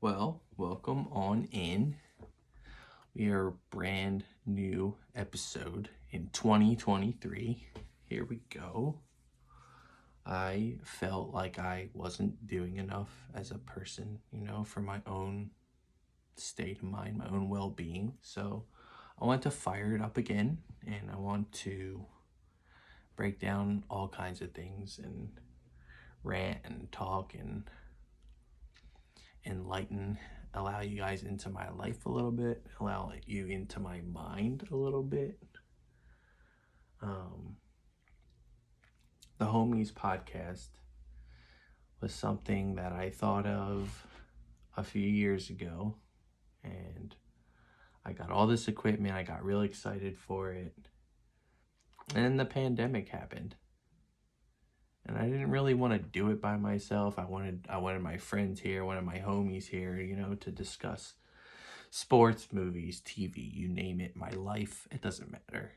Well, welcome on in. We are a brand new episode in 2023. Here we go. I felt like I wasn't doing enough as a person, for my own state of mind, my own well being. So I want to fire it up again and I want to break down all kinds of things and rant and talk and enlighten, allow you guys into my life a little bit, allow you into my mind a little bit. um the Homies podcast was something that I thought of a few years ago, and I got all this equipment, I got really excited for it, and then the pandemic happened and I didn't really want to do it by myself. I wanted my friends here, one of my homies here, to discuss sports, movies, TV, you name it, my life, it doesn't matter.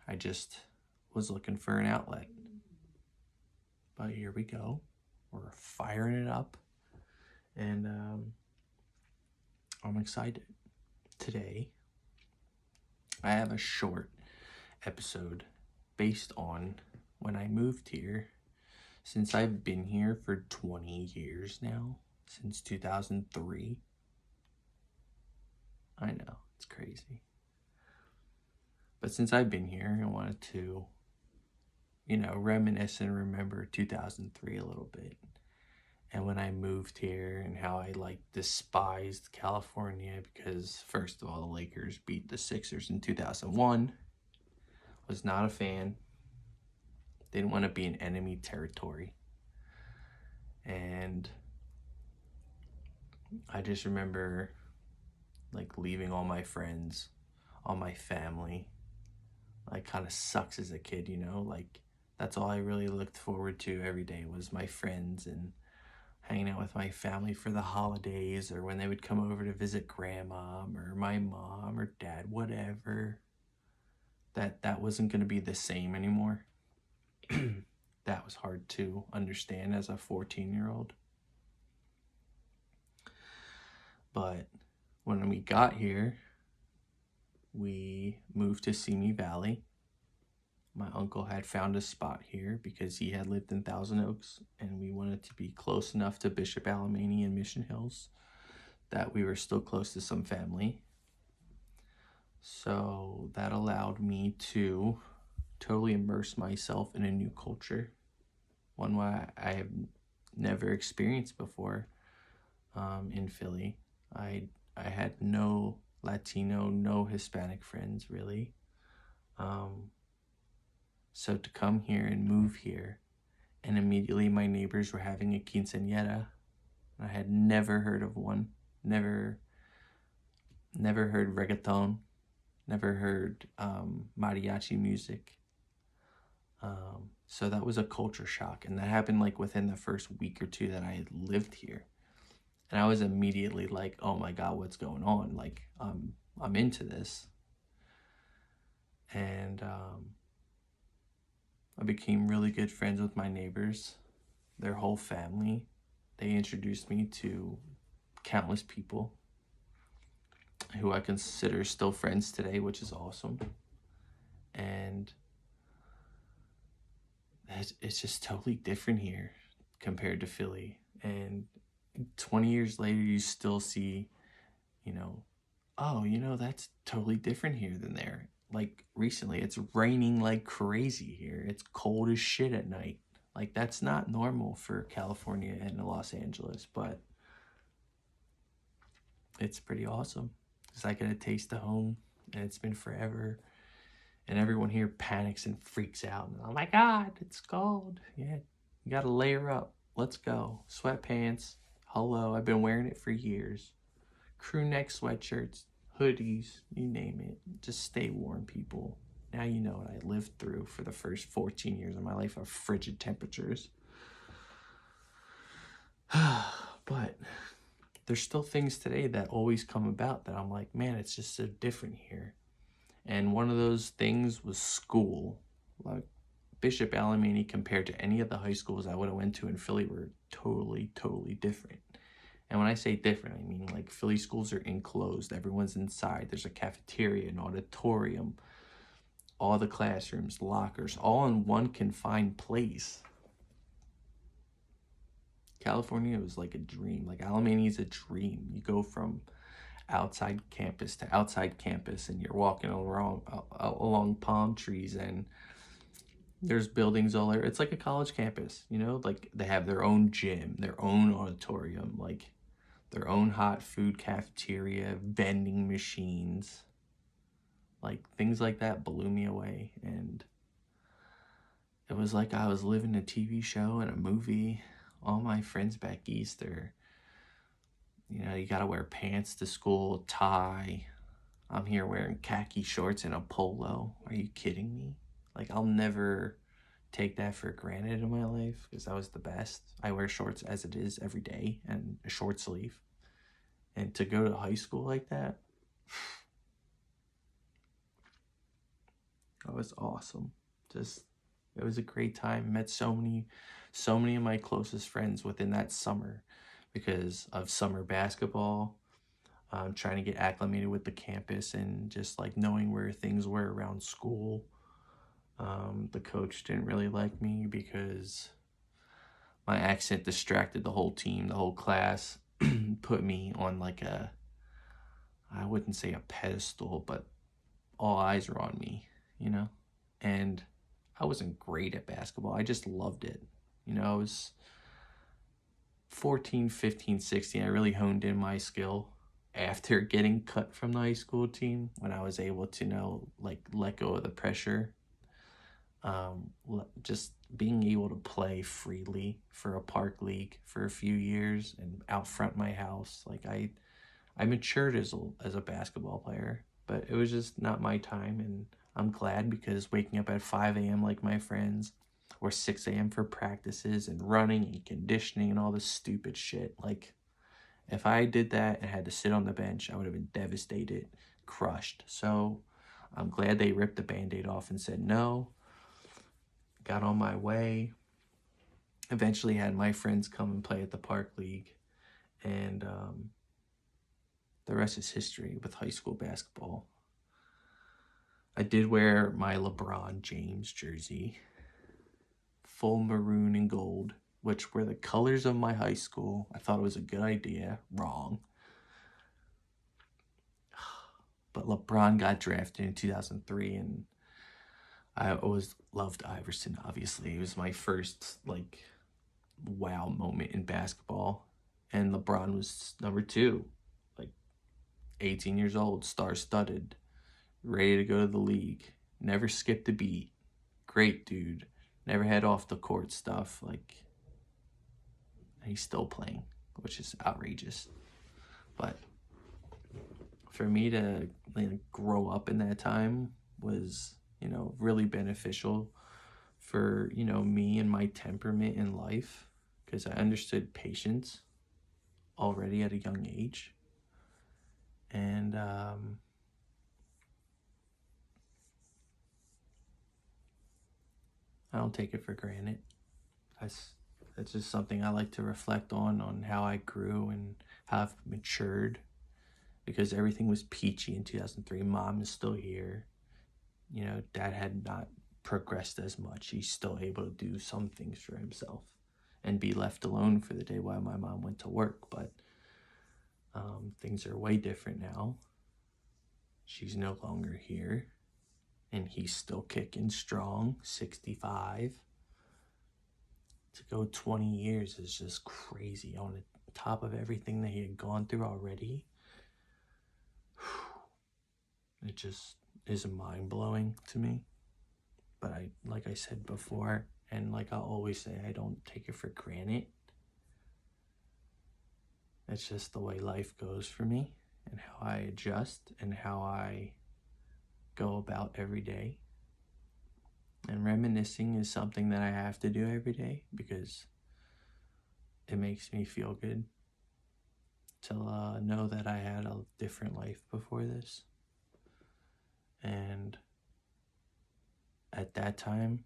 I just was looking for an outlet. But here we go. We're firing it up. And I'm excited. Today, I have a short episode based on when I moved here. Since I've been here for 20 years now, since 2003. I know, it's crazy. But since I've been here, I wanted to, reminisce and remember 2003 a little bit. And when I moved here and how I despised California because, first of all, the Lakers beat the Sixers in 2001. Was not a fan. Didn't want to be in enemy territory. And I just remember leaving all my friends, all my family. Kind of sucks as a kid, that's all I really looked forward to every day was my friends and hanging out with my family for the holidays, or when they would come over to visit grandma or my mom or dad, whatever. That wasn't going to be the same anymore. That was hard to understand as a 14-year-old. But when we got here, we moved to Simi Valley. My uncle had found a spot here because he had lived in Thousand Oaks, and we wanted to be close enough to Bishop Alemany and Mission Hills that we were still close to some family. So that allowed me to totally immerse myself in a new culture, one I have never experienced before. In Philly, I had no Latino, no Hispanic friends really. So to come here and move here, and immediately my neighbors were having a quinceañera. I had never heard of one, never heard reggaeton, never heard mariachi music. So that was a culture shock, and that happened within the first week or two that I had lived here. And I was immediately like, oh my God, what's going on? I'm into this. And I became really good friends with my neighbors, their whole family. They introduced me to countless people who I consider still friends today, which is awesome. And it's just totally different here compared to Philly. And 20 years later, you still see, that's totally different here than there. Recently, it's raining like crazy here. It's cold as shit at night. That's not normal for California and Los Angeles, but it's pretty awesome because I get a taste of home, and it's been forever. And everyone here panics and freaks out. And, oh my God, it's cold. Yeah, you gotta layer up. Let's go. Sweatpants. Hello, I've been wearing it for years. Crew neck sweatshirts, hoodies, you name it. Just stay warm, people. Now you know what I lived through for the first 14 years of my life of frigid temperatures. But there's still things today that always come about that I'm like, man, it's just so different here. And one of those things was school. Bishop Alemany compared to any of the high schools I would have went to in Philly were totally, totally different. And when I say different, I mean like Philly schools are enclosed. Everyone's inside. There's a cafeteria, an auditorium, all the classrooms, lockers, all in one confined place. California was like a dream. Like Alamany is a dream. You go from outside campus to outside campus, and you're walking along palm trees, and there's buildings all over. It's like a college campus, you know, like they have their own gym, their own auditorium, like their own hot food cafeteria, vending machines, like things like that blew me away. And it was like I was living a TV show and a movie. All my friends back east are, you know, you gotta wear pants to school, tie. I'm here wearing khaki shorts and a polo. Are you kidding me? Like, I'll never take that for granted in my life because that was the best. I wear shorts as it is every day and a short sleeve. And to go to high school like that, that was awesome. Just, it was a great time. Met so many of my closest friends within that summer because of summer basketball. Trying to get acclimated with the campus and just like knowing where things were around school. The coach didn't really like me because my accent distracted the whole team, the whole class, put me on like I wouldn't say a pedestal, but all eyes were on me, you know? And I wasn't great at basketball. I just loved it. You know, I was 14, 15, 16. I really honed in my skill after getting cut from the high school team when I was able to let go of the pressure. Just being able to play freely for a park league for a few years and out front my house. Like I matured as a basketball player, but it was just not my time. And I'm glad because waking up at 5 a.m. like my friends, or 6 a.m. for practices and running and conditioning and all this stupid shit. Like, if I did that and had to sit on the bench, I would have been devastated, crushed. So I'm glad they ripped the Band-Aid off and said no. Got on my way. Eventually had my friends come and play at the Park League. And the rest is history with high school basketball. I did wear my LeBron James jersey, full maroon and gold, which were the colors of my high school. I thought it was a good idea. Wrong. But LeBron got drafted in 2003, and I always loved Iverson, obviously. It was my first, wow moment in basketball. And LeBron was number 2, 18 years old, star-studded, ready to go to the league. Never skipped a beat. Great dude. Never had off the court stuff. He's still playing, which is outrageous. But for me to grow up in that time was, really beneficial for, me and my temperament in life, because I understood patience already at a young age. And I don't take it for granted. That's just something I like to reflect on how I grew and how I've matured, because everything was peachy in 2003. Mom is still here. Dad had not progressed as much. He's still able to do some things for himself and be left alone for the day while my mom went to work. But things are way different now. She's no longer here, and he's still kicking strong, 65. To go 20 years is just crazy. On the top of everything that he had gone through already, it just is mind-blowing to me. But like I said before, and like I always say, I don't take it for granted. It's just the way life goes for me, and how I adjust, and how I go about every day. And reminiscing is something that I have to do every day, because it makes me feel good to know that I had a different life before this. And at that time,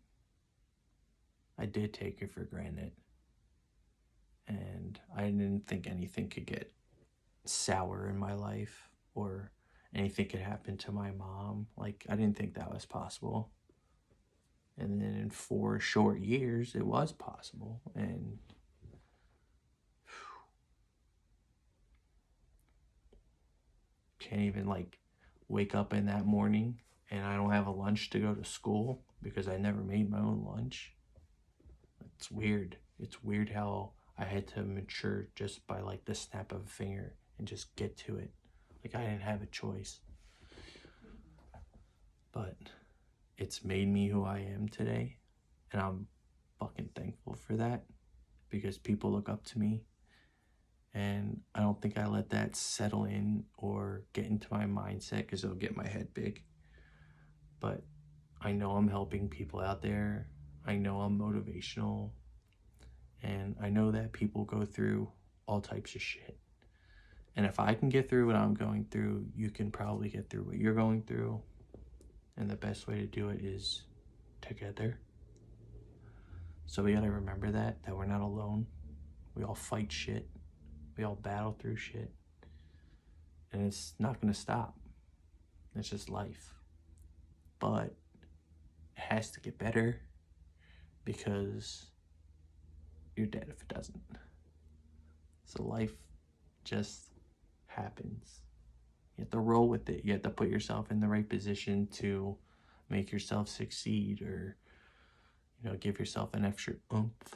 I did take it for granted. And I didn't think anything could get sour in my life or anything could happen to my mom. Like, I didn't think that was possible. And then in 4 short years, it was possible. And can't even like wake up in that morning and I don't have a lunch to go to school because I never made my own lunch. It's weird. It's weird how I had to mature just by like the snap of a finger and just get to it. Like, I didn't have a choice. But it's made me who I am today. And I'm fucking thankful for that because people look up to me. And I don't think I let that settle in or get into my mindset because it'll get my head big. But I know I'm helping people out there. I know I'm motivational. And I know that people go through all types of shit. And if I can get through what I'm going through, you can probably get through what you're going through. And the best way to do it is together. So we gotta remember that we're not alone. We all fight shit. We all battle through shit. And it's not gonna stop. It's just life. But it has to get better because you're dead if it doesn't. So life just happens. You have to roll with it. You have to put yourself in the right position to make yourself succeed or, give yourself an extra oomph.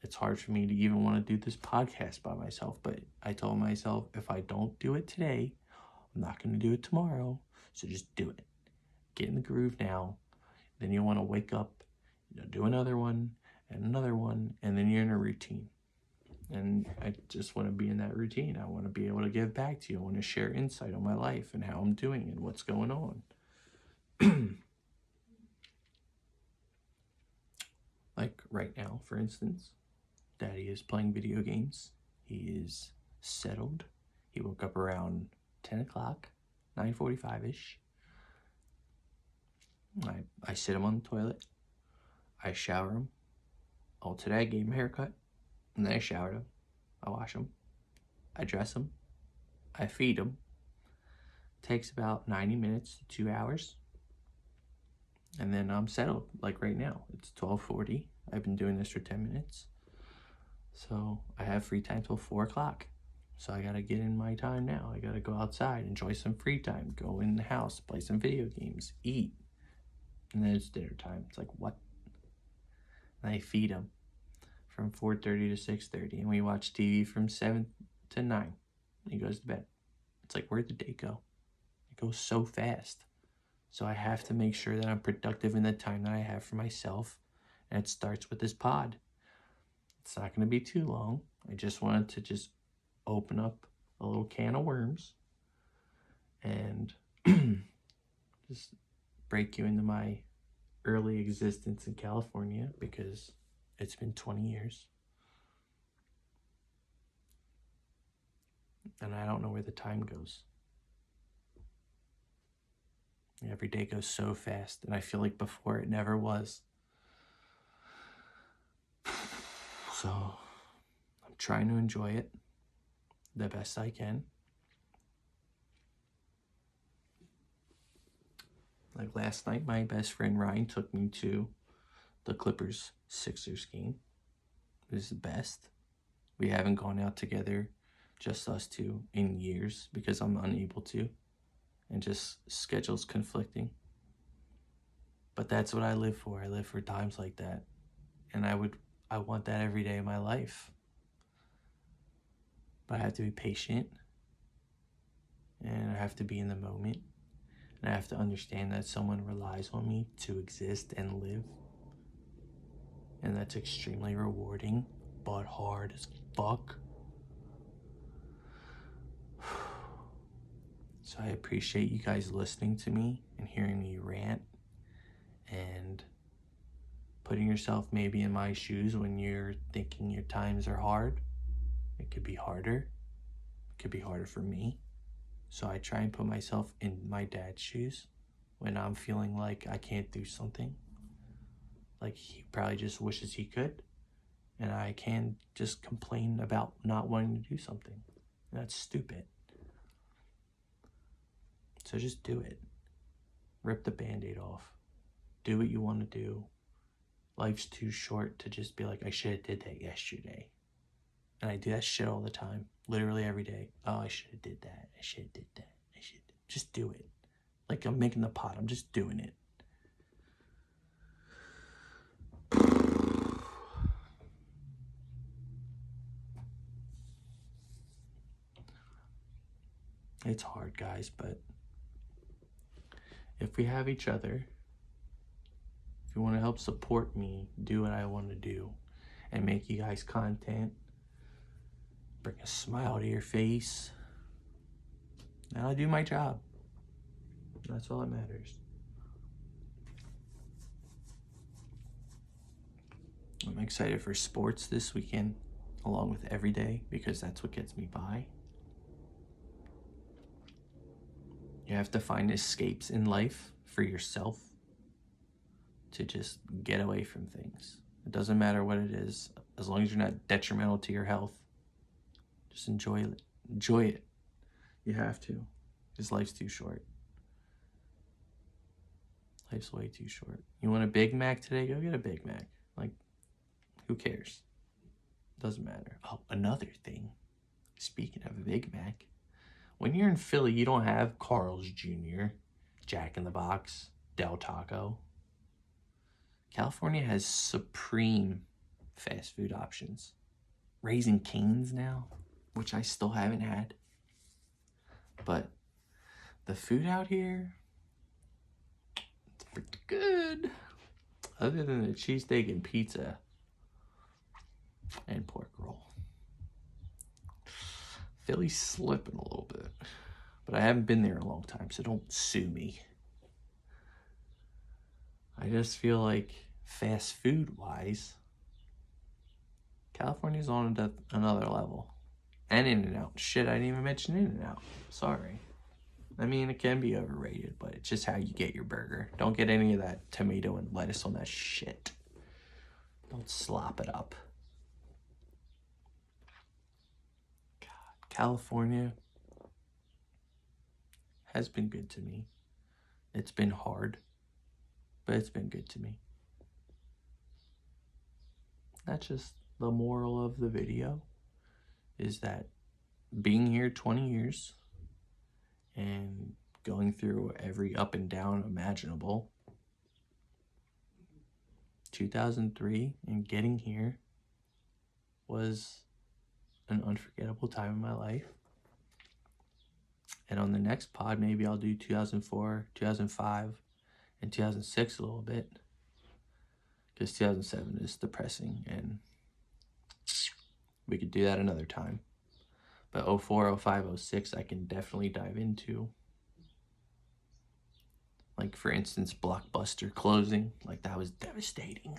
It's hard for me to even want to do this podcast by myself, but I told myself if I don't do it today, I'm not going to do it tomorrow. So just do it. Get in the groove now. Then you want to wake up, do another one and then you're in a routine. And I just want to be in that routine. I want to be able to give back to you. I want to share insight on my life and how I'm doing and what's going on. Like right now, for instance, Daddy is playing video games. He is settled. He woke up around 10 o'clock, 9:45-ish. I sit him on the toilet. I shower him. Oh, today I gave him a haircut. And then I showered him. I wash him. I dress him. I feed him. Takes about 90 minutes to 2 hours. And then I'm settled, like right now. It's 12:40. I've been doing this for 10 minutes. So I have free time till 4 o'clock. So I gotta get in my time now. I gotta go outside, enjoy some free time, go in the house, play some video games, eat. And then it's dinner time. It's like, what? And I feed him from 4:30 to 6:30. And we watch TV from 7 to 9. And he goes to bed. It's like, where'd the day go? It goes so fast. So I have to make sure that I'm productive in the time that I have for myself. And it starts with this pod. It's not going to be too long. I just wanted to just open up a little can of worms and just break you into my early existence in California because it's been 20 years. And I don't know where the time goes. Every day goes so fast, and I feel like before it never was. So I'm trying to enjoy it the best I can. Like last night, my best friend Ryan took me to the Clippers-Sixers game. It was the best. We haven't gone out together, just us two, in years because I'm unable to. And just schedules conflicting. But that's what I live for. I live for times like that. And I want that every day of my life. But I have to be patient. And I have to be in the moment. And I have to understand that someone relies on me to exist and live. And that's extremely rewarding, but hard as fuck. So I appreciate you guys listening to me and hearing me rant and putting yourself maybe in my shoes when you're thinking your times are hard. It could be harder. It could be harder for me. So I try and put myself in my dad's shoes when I'm feeling like I can't do something. Like he probably just wishes he could. And I can just complain about not wanting to do something. That's stupid. So just do it. Rip the Band-Aid off. Do what you want to do. Life's too short to just be like, I should have did that yesterday. And I do that shit all the time. Literally every day. Oh, I should have did that. I should have did that. Just do it. Like I'm making the pot. I'm just doing it. It's hard, guys, but if we have each other, if you want to help support me do what I want to do and make you guys content, bring a smile to your face, and I'll do my job. That's all that matters. I'm excited for sports this weekend, along with every day, because that's what gets me by. You have to find escapes in life for yourself to just get away from things. It doesn't matter what it is, as long as you're not detrimental to your health. Just enjoy it. Enjoy it. You have to, because life's too short. Life's way too short. You want a Big Mac today? Go get a Big Mac. Like, who cares? Doesn't matter. Oh, another thing. Speaking of a Big Mac, when you're in Philly, you don't have Carl's Jr., Jack in the Box, Del Taco. California has supreme fast food options. Raising Cane's now, which I still haven't had. But the food out here, it's pretty good. Other than the cheesesteak and pizza and pork roll. Philly's slipping a little bit. But I haven't been there in a long time, so don't sue me. I just feel like fast food wise, California's on another level. And In-N-Out. Shit, I didn't even mention In-N-Out. Sorry. I mean, it can be overrated, but it's just how you get your burger. Don't get any of that tomato and lettuce on that shit. Don't slop it up. God, California has been good to me. It's been hard, but it's been good to me. That's just the moral of the video, is that being here 20 years and going through every up and down imaginable, 2003 and getting here was an unforgettable time in my life. And on the next pod, maybe I'll do 2004, 2005, and 2006 a little bit, because 2007 is depressing, and we could do that another time. But 04, 05, 06, I can definitely dive into. Like, for instance, Blockbuster closing. Like, that was devastating.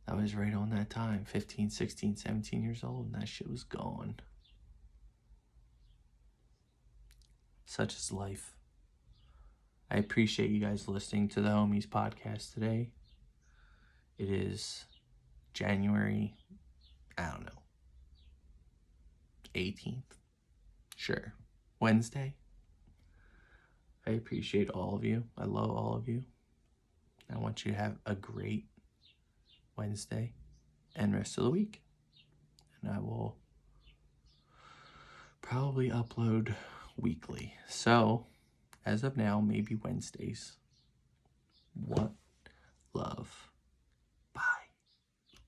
That was right on that time. 15, 16, 17 years old, and that shit was gone. Such is life. I appreciate you guys listening to the Homies podcast today. It is January, 18th. Sure. Wednesday. I appreciate all of you. I love all of you. I want you to have a great Wednesday and rest of the week. And I will probably upload weekly. So, as of now, maybe Wednesdays.